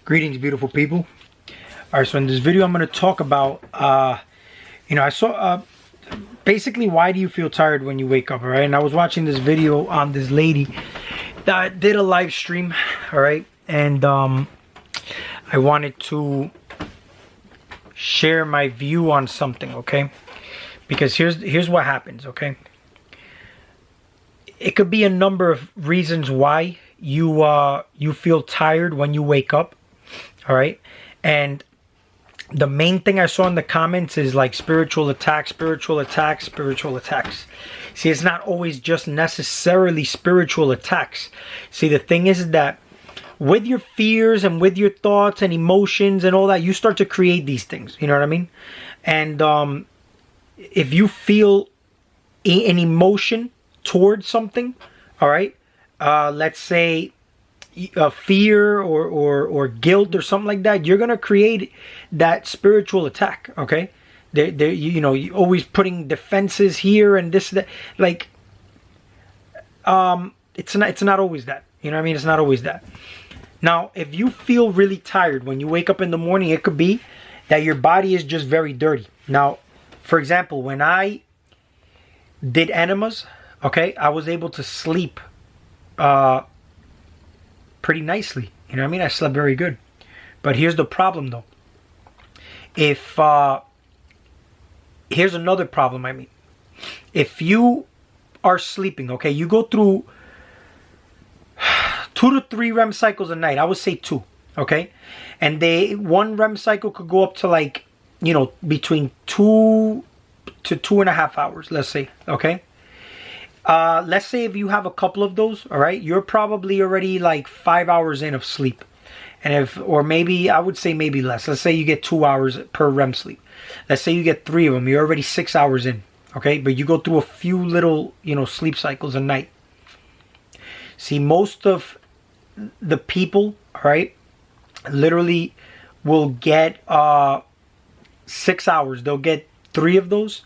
Greetings, beautiful people. All right, so in this video, I'm going to talk about, I saw, basically, why do you feel tired when you wake up, all right? And I was watching this video on this lady that did a live stream, all right? And I wanted to share my view on something, okay? Because here's what happens, okay? It could be a number of reasons why you feel tired when you wake up. All right, and the main thing I saw in the comments is like spiritual attacks. See, it's not always just necessarily spiritual attacks. See, the thing is that with your fears and with your thoughts and emotions and all that, you start to create these things. You know what I mean? And if you feel an emotion towards something, all right, let's say fear or guilt or something like that, you're gonna create that spiritual attack. Okay, you always putting defenses here and this, that, like, it's not always that. You know what I mean? It's not always that. Now, if you feel really tired when you wake up in the morning, it could be that your body is just very dirty. Now, for example, when I did enemas, okay, I was able to sleep pretty nicely. You know what I mean? I slept very good. But here's the problem, though. If here's another problem, I mean. If you are sleeping, okay, you go through 2 to 3 REM cycles a night. I would say 2, okay? And one REM cycle could go up to, like, between 2 to 2.5 hours, let's say, okay? Let's say if you have a couple of those, all right, you're probably already like 5 hours in of sleep. And or maybe, I would say maybe less. Let's say you get 2 hours per REM sleep. Let's say you get 3 of them. You're already 6 hours in, okay? But you go through a few little, sleep cycles a night. See, most of the people, all right, literally will get 6 hours. They'll get 3 of those.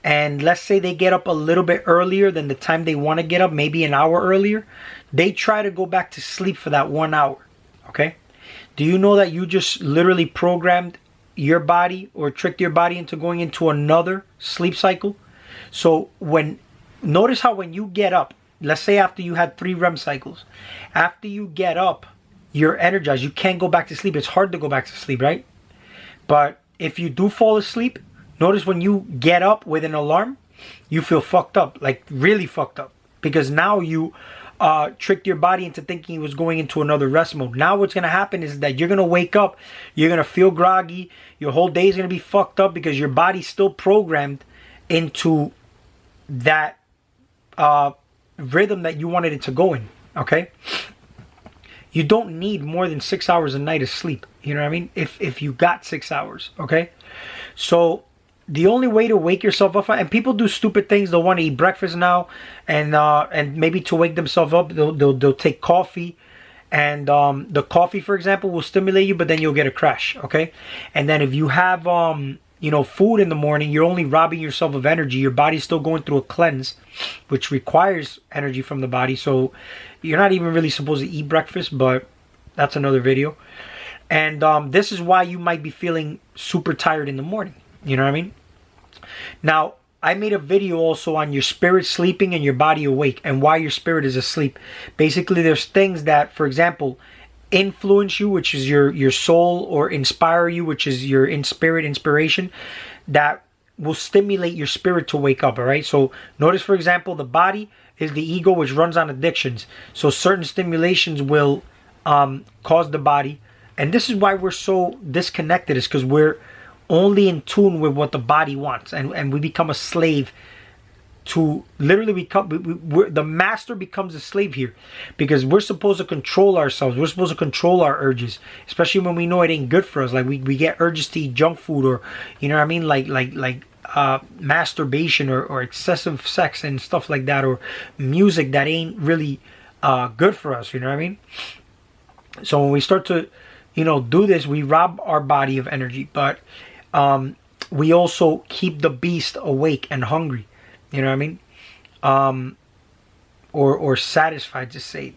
And let's say they get up a little bit earlier than the time they want to get up, maybe an hour earlier. They try to go back to sleep for that 1 hour, okay? Do you know that you just literally programmed your body or tricked your body into going into another sleep cycle? So notice how when you get up, let's say after you had 3 REM cycles, after you get up, you're energized. You can't go back to sleep. It's hard to go back to sleep, right? But if you do fall asleep, notice when you get up with an alarm, you feel fucked up, like really fucked up. Because now you tricked your body into thinking it was going into another rest mode. Now what's going to happen is that you're going to wake up, you're going to feel groggy, your whole day is going to be fucked up because your body's still programmed into that rhythm that you wanted it to go in, okay? You don't need more than 6 hours a night of sleep, you know what I mean? If you got 6 hours, okay? So the only way to wake yourself up, and people do stupid things. They'll want to eat breakfast now, and maybe to wake themselves up, they'll take coffee, and the coffee, for example, will stimulate you, but then you'll get a crash, okay? And then if you have food in the morning, you're only robbing yourself of energy. Your body's still going through a cleanse, which requires energy from the body. So you're not even really supposed to eat breakfast, but that's another video. And this is why you might be feeling super tired in the morning. You know what I mean? Now, I made a video also on your spirit sleeping and your body awake and why your spirit is asleep. Basically, there's things that, for example, influence you, which is your soul, or inspire you, which is your inspiration, that will stimulate your spirit to wake up, all right? So notice, for example, the body is the ego, which runs on addictions. So certain stimulations will cause the body. And this is why we're so disconnected, is because we're only in tune with what the body wants, and we become a slave to literally the master becomes a slave here, because we're supposed to control ourselves. We're supposed to control our urges, especially when we know it ain't good for us. Like we get urges to eat junk food, or you know what I mean, like masturbation or excessive sex and stuff like that, or music that ain't really good for us. You know what I mean? So when we start to do this, we rob our body of energy, but we also keep the beast awake and hungry. You know what I mean? Or satisfied, to say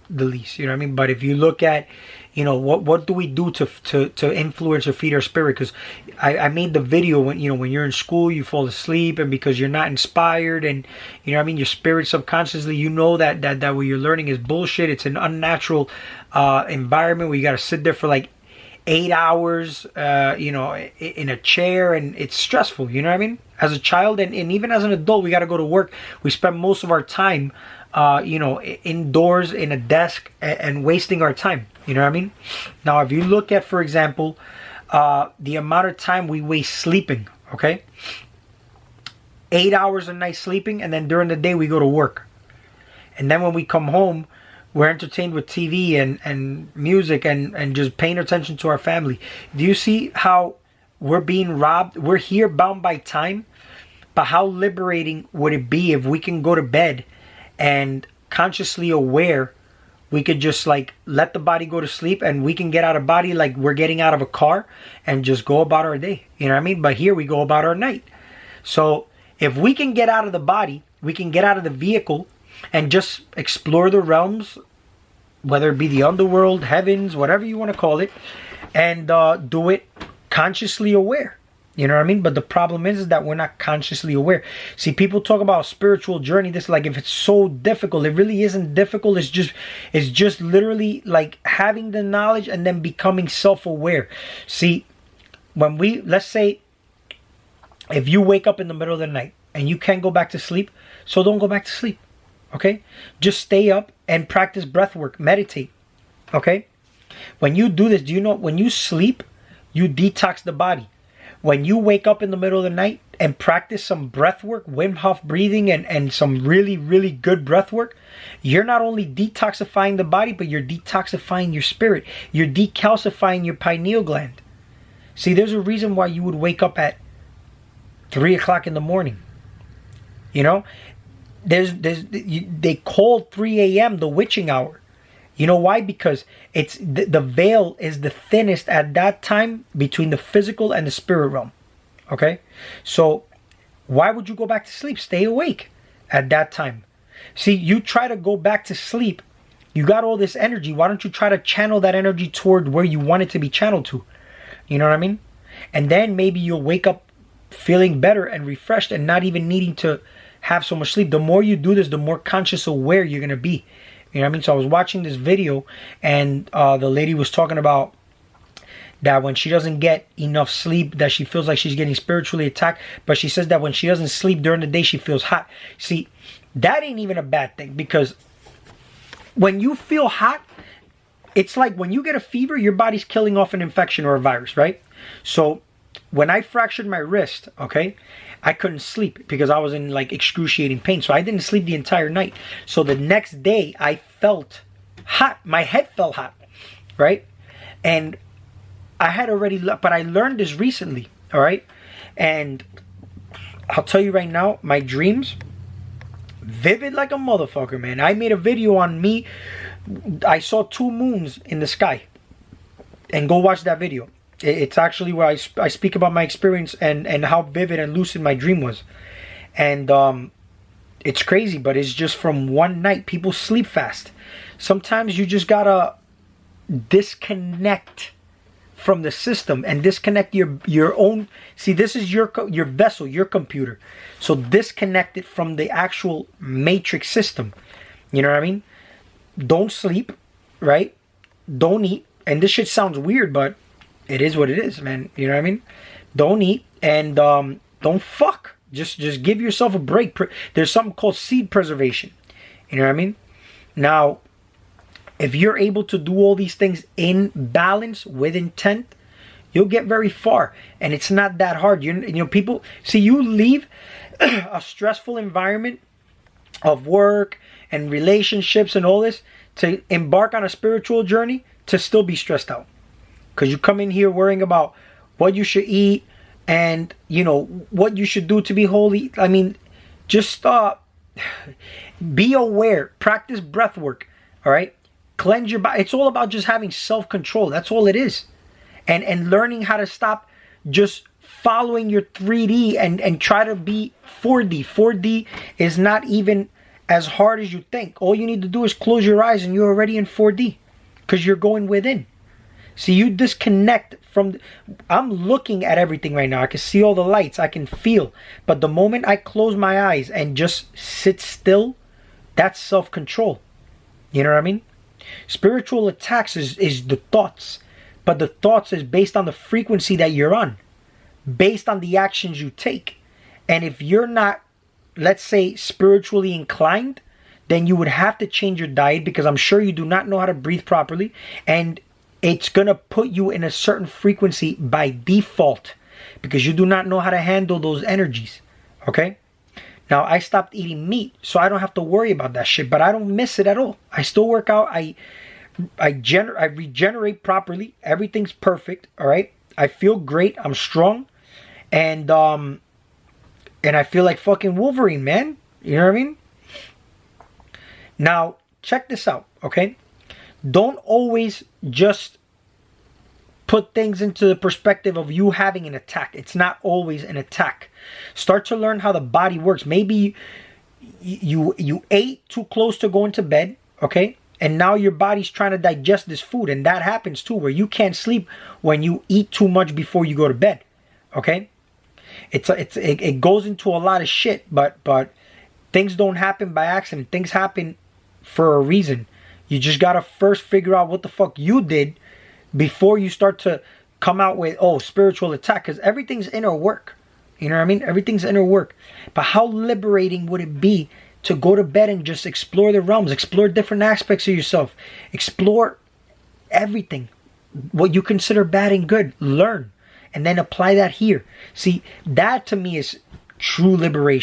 the least. You know what I mean? But if you look at, you know, what do we do to influence or feed our spirit? Because I made the video when, you know, when you're in school, you fall asleep, and because you're not inspired, and you know what I mean, your spirit subconsciously, you know that what you're learning is bullshit. It's an unnatural environment where you got to sit there for like 8 hours, you know, in a chair, and it's stressful. You know what I mean? As a child and even as an adult, we got to go to work. We spend most of our time, you know, indoors in a desk and wasting our time. You know what I mean? Now, if you look at, for example, the amount of time we waste sleeping, okay? 8 hours a night sleeping, and then during the day we go to work. And then when we come home, we're entertained with TV and music and just paying attention to our family. Do you see how we're being robbed? We're here bound by time. But how liberating would it be if we can go to bed and consciously aware, we could just like let the body go to sleep, and we can get out of body like we're getting out of a car and just go about our day. You know what I mean? But here we go about our night. So if we can get out of the body, we can get out of the vehicle and just explore the realms, whether it be the underworld, heavens, whatever you want to call it, and do it consciously aware. You know what I mean? But the problem is that we're not consciously aware. See, people talk about a spiritual journey. This, like, if it's so difficult, it really isn't difficult. It's just literally like having the knowledge and then becoming self-aware. See, when let's say, if you wake up in the middle of the night and you can't go back to sleep, so don't go back to sleep. Okay? Just stay up and practice breath work. Meditate. Okay? When you do this, do you know when you sleep, you detox the body? When you wake up in the middle of the night and practice some breath work, Wim Hof breathing and some really, really good breath work, you're not only detoxifying the body, but you're detoxifying your spirit. You're decalcifying your pineal gland. See, there's a reason why you would wake up at 3 o'clock in the morning. You know, they call 3 a.m. the witching hour. You know why? Because it's the veil is the thinnest at that time between the physical and the spirit realm. Okay? So why would you go back to sleep? Stay awake at that time. See, you try to go back to sleep, you got all this energy. Why don't you try to channel that energy toward where you want it to be channeled to? You know what I mean? And then maybe you'll wake up feeling better and refreshed and not even needing to have so much sleep. The more you do this, the more conscious aware you're going to be. You know what I mean? So I was watching this video, and the lady was talking about that when she doesn't get enough sleep, that she feels like she's getting spiritually attacked. But she says that when she doesn't sleep during the day, she feels hot. See, that ain't even a bad thing, because when you feel hot, it's like when you get a fever, your body's killing off an infection or a virus, right? So when I fractured my wrist, okay, I couldn't sleep because I was in like excruciating pain. So I didn't sleep the entire night. So the next day I felt hot. My head felt hot, right? And I had already, but I learned this recently, all right? And I'll tell you right now, my dreams, vivid like a motherfucker, man. I made a video on me. I saw 2 moons in the sky. And go watch that video. It's actually where I speak about my experience and how vivid and lucid my dream was. And it's crazy, but it's just from one night. People sleep fast. Sometimes you just gotta disconnect from the system and disconnect your own. See, this is your vessel, your computer. So disconnect it from the actual matrix system. You know what I mean? Don't sleep, right? Don't eat. And this shit sounds weird, but it is what it is, man. You know what I mean? Don't eat and don't fuck. Just give yourself a break. There's something called seed preservation. You know what I mean? Now, if you're able to do all these things in balance with intent, you'll get very far. And it's not that hard. You know, people see, you leave a stressful environment of work and relationships and all this to embark on a spiritual journey to still be stressed out. Because you come in here worrying about what you should eat and, you know, what you should do to be holy. I mean, just be aware. Practice breath work. All right? Cleanse your body. It's all about just having self-control. That's all it is. And learning how to stop just following your 3D and try to be 4D. 4D is not even as hard as you think. All you need to do is close your eyes and you're already in 4D because you're going within. See, you disconnect from... I'm looking at everything right now. I can see all the lights. I can feel. But the moment I close my eyes and just sit still, that's self-control. You know what I mean? Spiritual attacks is the thoughts. But the thoughts is based on the frequency that you're on. Based on the actions you take. And if you're not, let's say, spiritually inclined, then you would have to change your diet, because I'm sure you do not know how to breathe properly. And it's going to put you in a certain frequency by default, because you do not know how to handle those energies. Okay? Now, I stopped eating meat, so I don't have to worry about that shit, but I don't miss it at all. I still work out. I regenerate properly. Everything's perfect. All right? I feel great. I'm strong. And I feel like fucking Wolverine, man. You know what I mean? Now, check this out, okay? Don't always just put things into the perspective of you having an attack. It's not always an attack. Start to learn how the body works. Maybe you ate too close to going to bed, okay? And now your body's trying to digest this food. And that happens too, where you can't sleep when you eat too much before you go to bed, okay? It goes into a lot of shit, but things don't happen by accident. Things happen for a reason. You just gotta first figure out what the fuck you did before you start to come out with, oh, spiritual attack, because everything's inner work. You know what I mean? Everything's inner work. But how liberating would it be to go to bed and just explore the realms, explore different aspects of yourself, explore everything, what you consider bad and good, learn, and then apply that here. See, that to me is true liberation.